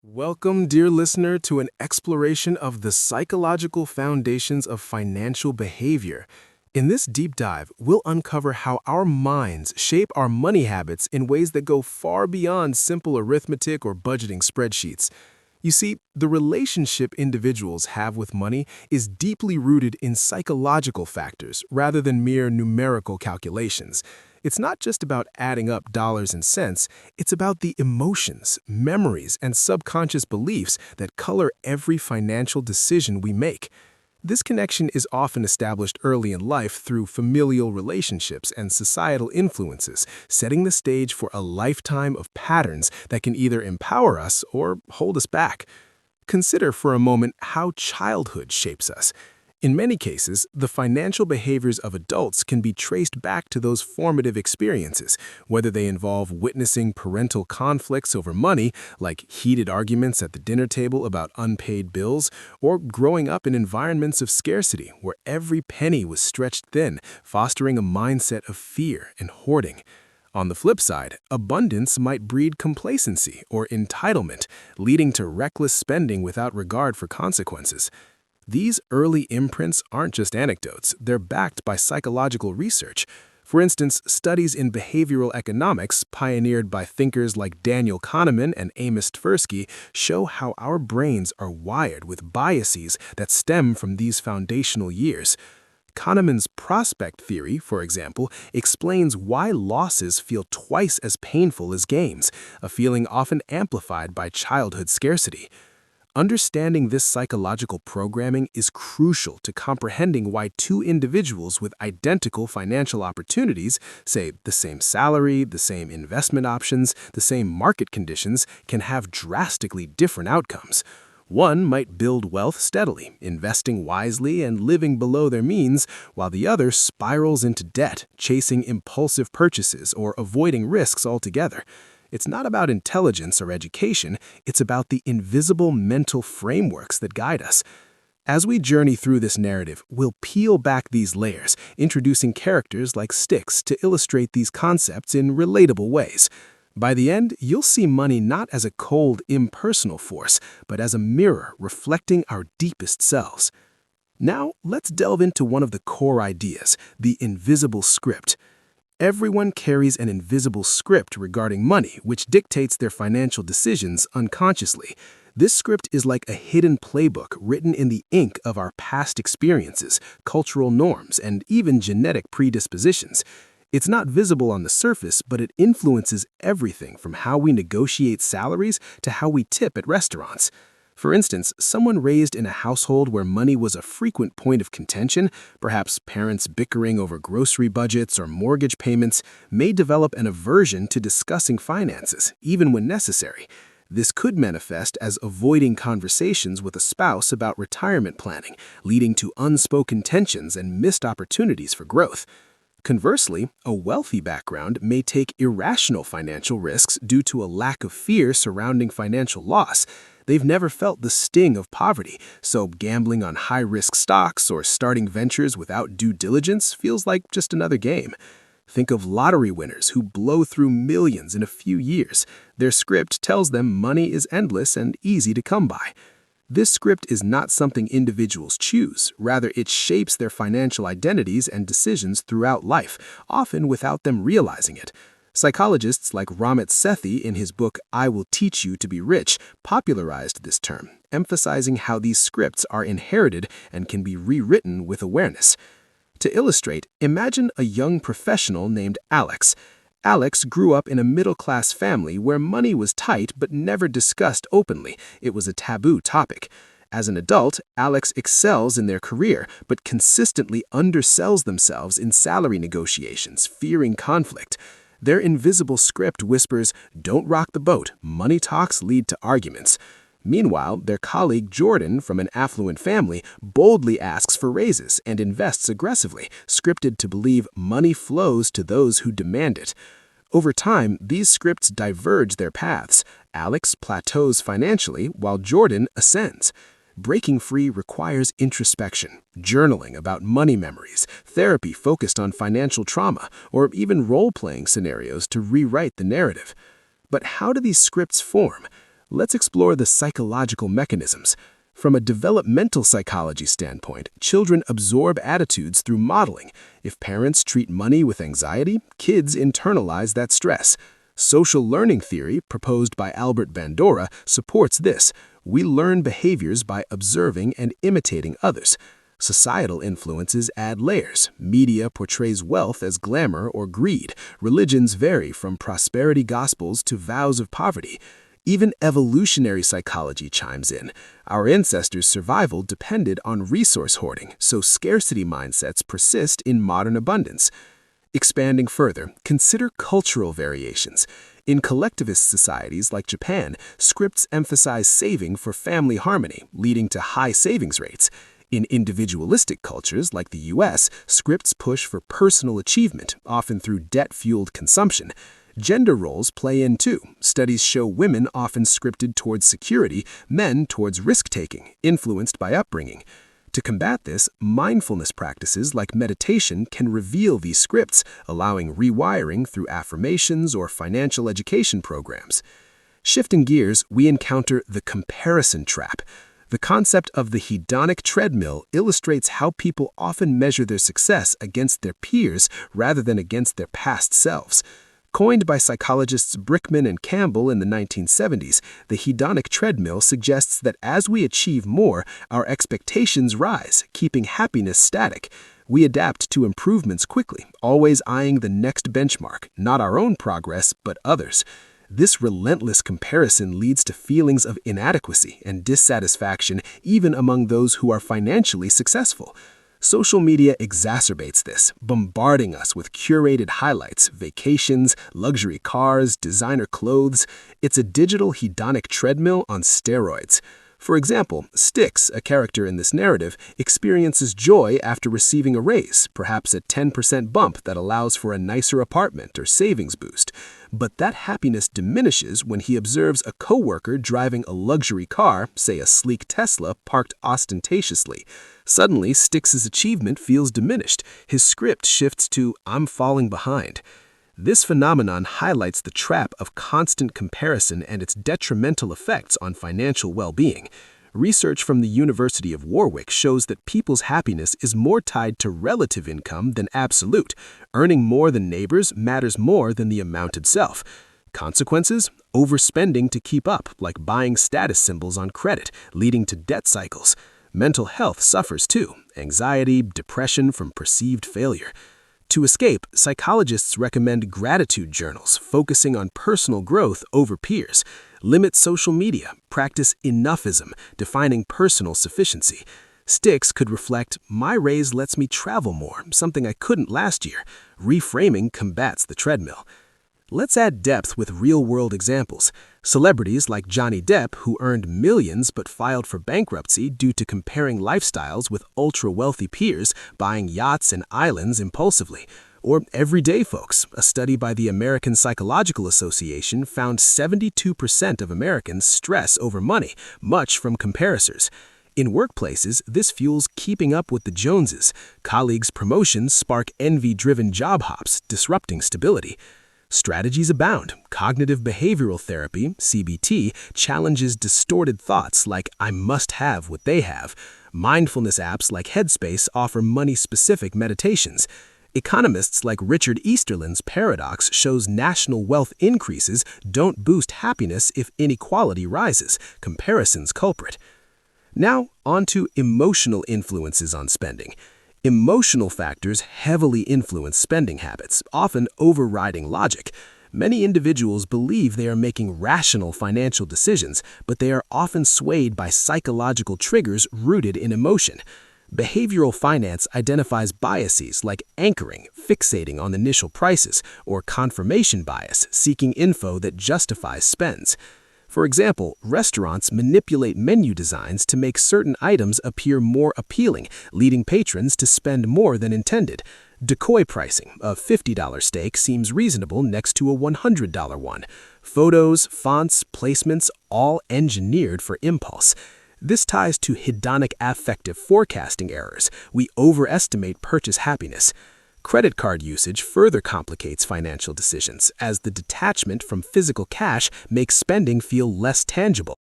Welcome, dear listener, to an exploration of the psychological foundations of financial behavior. In this deep dive, we'll uncover how our minds shape our money habits in ways that go far beyond simple arithmetic or budgeting spreadsheets. You see, the relationship individuals have with money is deeply rooted in psychological factors rather than mere numerical calculations. It's not just about adding up dollars and cents, it's about the emotions, memories, and subconscious beliefs that color every financial decision we make. This connection is often established early in life through familial relationships and societal influences, setting the stage for a lifetime of patterns that can either empower us or hold us back. Consider for a moment how childhood shapes us. In many cases, the financial behaviors of adults can be traced back to those formative experiences, whether they involve witnessing parental conflicts over money, like heated arguments at the dinner table about unpaid bills, or growing up in environments of scarcity where every penny was stretched thin, fostering a mindset of fear and hoarding. On the flip side, abundance might breed complacency or entitlement, leading to reckless spending without regard for consequences. These early imprints aren't just anecdotes, they're backed by psychological research. For instance, studies in behavioral economics, pioneered by thinkers like Daniel Kahneman and Amos Tversky, show how our brains are wired with biases that stem from these foundational years. Kahneman's prospect theory, for example, explains why losses feel twice as painful as gains, a feeling often amplified by childhood scarcity. Understanding this psychological programming is crucial to comprehending why two individuals with identical financial opportunities, say the same salary, the same investment options, the same market conditions, can have drastically different outcomes. One might build wealth steadily, investing wisely and living below their means, while the other spirals into debt, chasing impulsive purchases or avoiding risks altogether. It's not about intelligence or education, it's about the invisible mental frameworks that guide us. As we journey through this narrative, we'll peel back these layers, introducing characters like Styx to illustrate these concepts in relatable ways. By the end, you'll see money not as a cold, impersonal force, but as a mirror reflecting our deepest selves. Now, let's delve into one of the core ideas, the invisible script. Everyone carries an invisible script regarding money, which dictates their financial decisions unconsciously. This script is like a hidden playbook written in the ink of our past experiences, cultural norms, and even genetic predispositions. It's not visible on the surface, but it influences everything from how we negotiate salaries to how we tip at restaurants. For instance, someone raised in a household where money was a frequent point of contention, perhaps parents bickering over grocery budgets or mortgage payments, may develop an aversion to discussing finances, even when necessary. This could manifest as avoiding conversations with a spouse about retirement planning, leading to unspoken tensions and missed opportunities for growth. Conversely, a wealthy background may take irrational financial risks due to a lack of fear surrounding financial loss. They've never felt the sting of poverty, so gambling on high-risk stocks or starting ventures without due diligence feels like just another game. Think of lottery winners who blow through millions in a few years. Their script tells them money is endless and easy to come by. This script is not something individuals choose, rather it shapes their financial identities and decisions throughout life, often without them realizing it. Psychologists like Ramit Sethi in his book I Will Teach You to Be Rich popularized this term, emphasizing how these scripts are inherited and can be rewritten with awareness. To illustrate, imagine a young professional named Alex. Alex grew up in a middle-class family where money was tight but never discussed openly. It was a taboo topic. As an adult, Alex excels in their career, but consistently undersells themselves in salary negotiations, fearing conflict. Their invisible script whispers, "Don't rock the boat, money talks lead to arguments." Meanwhile, their colleague Jordan, from an affluent family, boldly asks for raises and invests aggressively, scripted to believe money flows to those who demand it. Over time, these scripts diverge their paths. Alex plateaus financially, while Jordan ascends. Breaking free requires introspection, journaling about money memories, therapy focused on financial trauma, or even role-playing scenarios to rewrite the narrative. But how do these scripts form? Let's explore the psychological mechanisms. From a developmental psychology standpoint, children absorb attitudes through modeling. If parents treat money with anxiety, kids internalize that stress. Social learning theory, proposed by Albert Bandura, supports this. We learn behaviors by observing and imitating others. Societal influences add layers. Media portrays wealth as glamour or greed. Religions vary from prosperity gospels to vows of poverty. Even evolutionary psychology chimes in. Our ancestors' survival depended on resource hoarding, so scarcity mindsets persist in modern abundance. Expanding further, consider cultural variations. In collectivist societies like Japan, scripts emphasize saving for family harmony, leading to high savings rates. In individualistic cultures like the US, scripts push for personal achievement, often through debt-fueled consumption. Gender roles play in too. Studies show women often scripted towards security, men towards risk-taking, influenced by upbringing. To combat this, mindfulness practices like meditation can reveal these scripts, allowing rewiring through affirmations or financial education programs. Shifting gears, we encounter the comparison trap. The concept of the hedonic treadmill illustrates how people often measure their success against their peers rather than against their past selves. Coined by psychologists Brickman and Campbell in the 1970s, the hedonic treadmill suggests that as we achieve more, our expectations rise, keeping happiness static. We adapt to improvements quickly, always eyeing the next benchmark, not our own progress, but others. This relentless comparison leads to feelings of inadequacy and dissatisfaction even among those who are financially successful. Social media exacerbates this, bombarding us with curated highlights, vacations, luxury cars, designer clothes. It's a digital hedonic treadmill on steroids. For example, Styx, a character in this narrative, experiences joy after receiving a raise, perhaps a 10% bump that allows for a nicer apartment or savings boost. But that happiness diminishes when he observes a coworker driving a luxury car, say a sleek Tesla, parked ostentatiously. Suddenly, Styx's achievement feels diminished. His script shifts to, "I'm falling behind." This phenomenon highlights the trap of constant comparison and its detrimental effects on financial well-being. Research from the University of Warwick shows that people's happiness is more tied to relative income than absolute. Earning more than neighbors matters more than the amount itself. Consequences? Overspending to keep up, like buying status symbols on credit, leading to debt cycles. Mental health suffers too, anxiety, depression from perceived failure. To escape, psychologists recommend gratitude journals, focusing on personal growth over peers. Limit social media, practice enoughism, defining personal sufficiency. Styx could reflect, "My raise lets me travel more, something I couldn't last year." Reframing combats the treadmill. Let's add depth with real-world examples. Celebrities like Johnny Depp, who earned millions but filed for bankruptcy due to comparing lifestyles with ultra-wealthy peers, buying yachts and islands impulsively. Or everyday folks. A study by the American Psychological Association found 72% of Americans stress over money, much from comparisons. In workplaces, this fuels keeping up with the Joneses. Colleagues' promotions spark envy-driven job hops, disrupting stability. Strategies abound. Cognitive behavioral therapy, CBT, challenges distorted thoughts like "I must have what they have." Mindfulness apps like Headspace offer money-specific meditations. Economists like Richard Easterlin's paradox shows national wealth increases don't boost happiness if inequality rises. Comparison's culprit. Now, on to emotional influences on spending. Emotional factors heavily influence spending habits, often overriding logic. Many individuals believe they are making rational financial decisions, but they are often swayed by psychological triggers rooted in emotion. Behavioral finance identifies biases like anchoring, fixating on initial prices, or confirmation bias, seeking info that justifies spends. For example, restaurants manipulate menu designs to make certain items appear more appealing, leading patrons to spend more than intended. Decoy pricing, a $50 steak seems reasonable next to a $100 one. Photos, fonts, placements, all engineered for impulse. This ties to hedonic affective forecasting errors. We overestimate purchase happiness. Credit card usage further complicates financial decisions, as the detachment from physical cash makes spending feel less tangible.